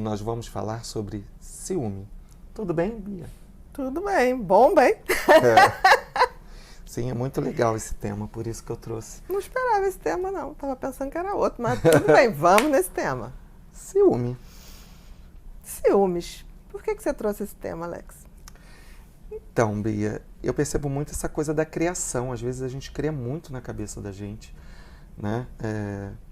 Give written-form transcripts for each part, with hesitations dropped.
nós vamos falar sobre ciúme. Tudo bem, Bia? Tudo bem, bom, bem. Sim, é muito legal esse tema, por isso que eu trouxe. Não esperava esse tema, não. Tava pensando que era outro, mas tudo bem, vamos nesse tema. Ciúme. Ciúmes. Por que você trouxe esse tema, Alex? Então, Bia, eu percebo muito essa coisa da criação. Às vezes a gente cria muito na cabeça da gente, né?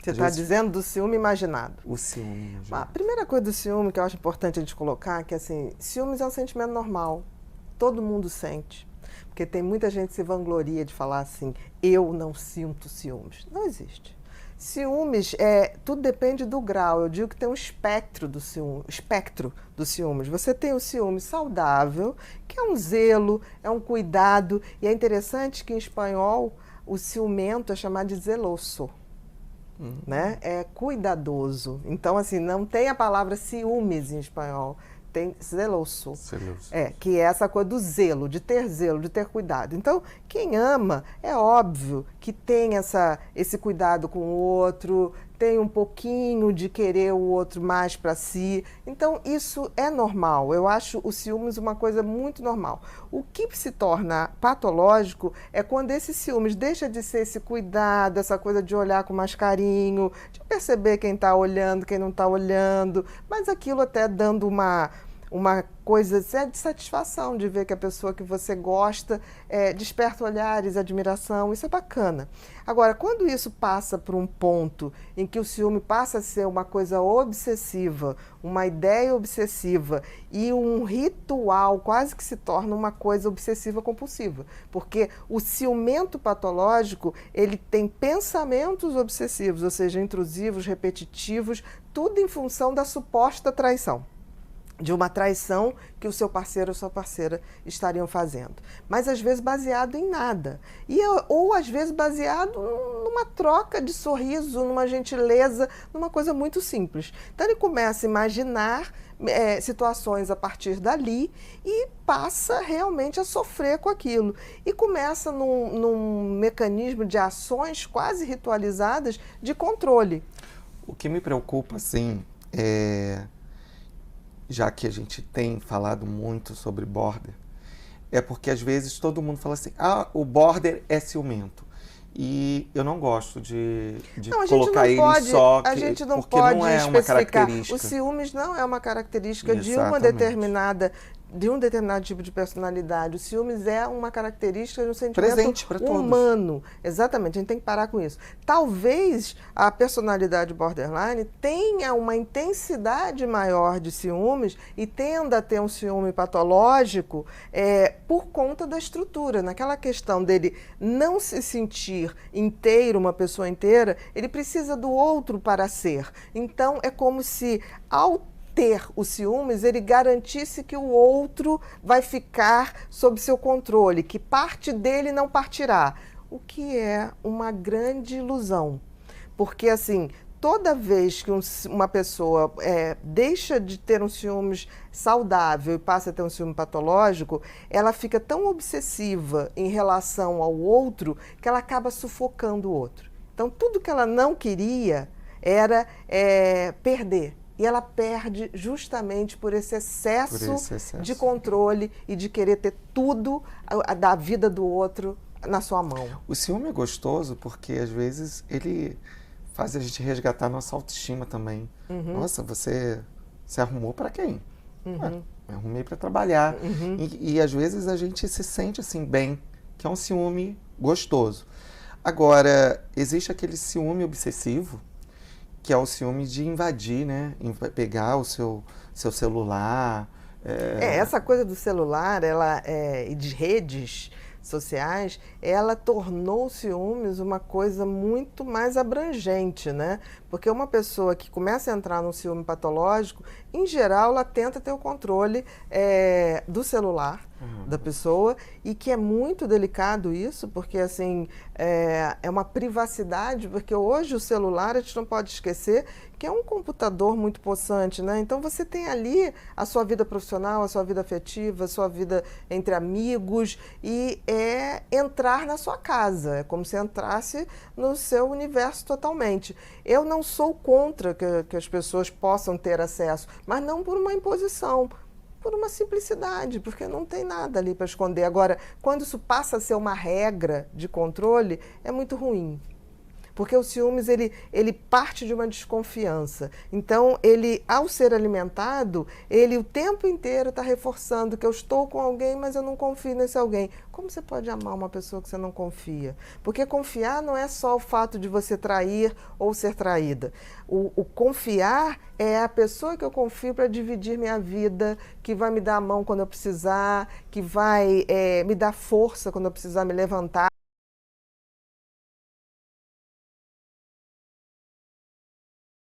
Você está dizendo do ciúme imaginado. O ciúme imaginado. A primeira coisa do ciúme que eu acho importante a gente colocar é que, assim, ciúmes é um sentimento normal. Todo mundo sente. Porque tem muita gente que se vangloria de falar assim, eu não sinto ciúmes. Não existe. Ciúmes, tudo depende do grau. Eu digo que tem um espectro do ciúmes. Você tem o ciúme saudável, que é um zelo, é um cuidado. E é interessante que em espanhol o ciumento é chamado de zeloso. Né? É cuidadoso. Então, assim, não tem a palavra ciúmes em espanhol. Tem zeloso. Que é essa coisa do zelo, de ter cuidado. Então, quem ama, é óbvio que tem esse cuidado com o outro, tem um pouquinho de querer o outro mais para si. Então, isso é normal. Eu acho o ciúmes uma coisa muito normal. O que se torna patológico é quando esse ciúmes deixa de ser esse cuidado, essa coisa de olhar com mais carinho, de perceber quem está olhando, quem não está olhando, mas aquilo até dando uma coisa de satisfação de ver que a pessoa que você gosta desperta olhares, admiração, isso é bacana. Agora, quando isso passa por um ponto em que o ciúme passa a ser uma coisa obsessiva, uma ideia obsessiva e um ritual, quase que se torna uma coisa obsessiva compulsiva, porque o ciumento patológico, ele tem pensamentos obsessivos, ou seja, intrusivos, repetitivos, tudo em função da suposta traição. De uma traição que o seu parceiro ou sua parceira estariam fazendo. Mas às vezes baseado em nada. Ou às vezes baseado numa troca de sorriso, numa gentileza, numa coisa muito simples. Então ele começa a imaginar situações a partir dali e passa realmente a sofrer com aquilo. E começa num mecanismo de ações quase ritualizadas de controle. O que me preocupa, assim, já que a gente tem falado muito sobre border, é porque às vezes todo mundo fala assim, o border é ciumento. E eu não gosto de colocar ele só, porque não é uma característica. Os ciúmes não é uma característica de um determinado tipo de personalidade. O ciúmes é uma característica de um sentimento humano. Exatamente, a gente tem que parar com isso. Talvez a personalidade borderline tenha uma intensidade maior de ciúmes e tenda a ter um ciúme patológico por conta da estrutura. Naquela questão dele não se sentir inteiro, uma pessoa inteira, ele precisa do outro para ser. Então, é como se, ao ter o ciúmes, ele garantisse que o outro vai ficar sob seu controle, que parte dele não partirá, o que é uma grande ilusão. Porque, assim, toda vez que uma pessoa deixa de ter um ciúmes saudável e passa a ter um ciúme patológico, ela fica tão obsessiva em relação ao outro que ela acaba sufocando o outro. Então, tudo que ela não queria era perder. E ela perde justamente por esse excesso de controle e de querer ter tudo da vida do outro na sua mão. O ciúme é gostoso porque, às vezes, ele faz a gente resgatar a nossa autoestima também. Nossa, você se arrumou para quem? Me arrumei para trabalhar. E, às vezes, a gente se sente assim bem, que é um ciúme gostoso. Agora, existe aquele ciúme obsessivo, que é o ciúme de invadir, né? Pegar o seu celular. Essa coisa do celular e de redes sociais, ela tornou o ciúmes uma coisa muito mais abrangente, né? Porque uma pessoa que começa a entrar num ciúme patológico, em geral, ela tenta ter o controle do celular, da pessoa, e que é muito delicado isso, porque assim, é uma privacidade, porque hoje o celular, a gente não pode esquecer que é um computador muito possante, né? Então você tem ali a sua vida profissional, a sua vida afetiva, a sua vida entre amigos, e é entrar na sua casa, é como se entrasse no seu universo totalmente. Eu não sou contra que as pessoas possam ter acesso, mas não por uma imposição, por uma simplicidade, porque não tem nada ali para esconder. Agora, quando isso passa a ser uma regra de controle, é muito ruim. Porque o ciúmes, ele parte de uma desconfiança. Então, ele, ao ser alimentado, ele o tempo inteiro está reforçando que eu estou com alguém, mas eu não confio nesse alguém. Como você pode amar uma pessoa que você não confia? Porque confiar não é só o fato de você trair ou ser traída. O confiar é a pessoa que eu confio para dividir minha vida, que vai me dar a mão quando eu precisar, que vai me dar força quando eu precisar me levantar.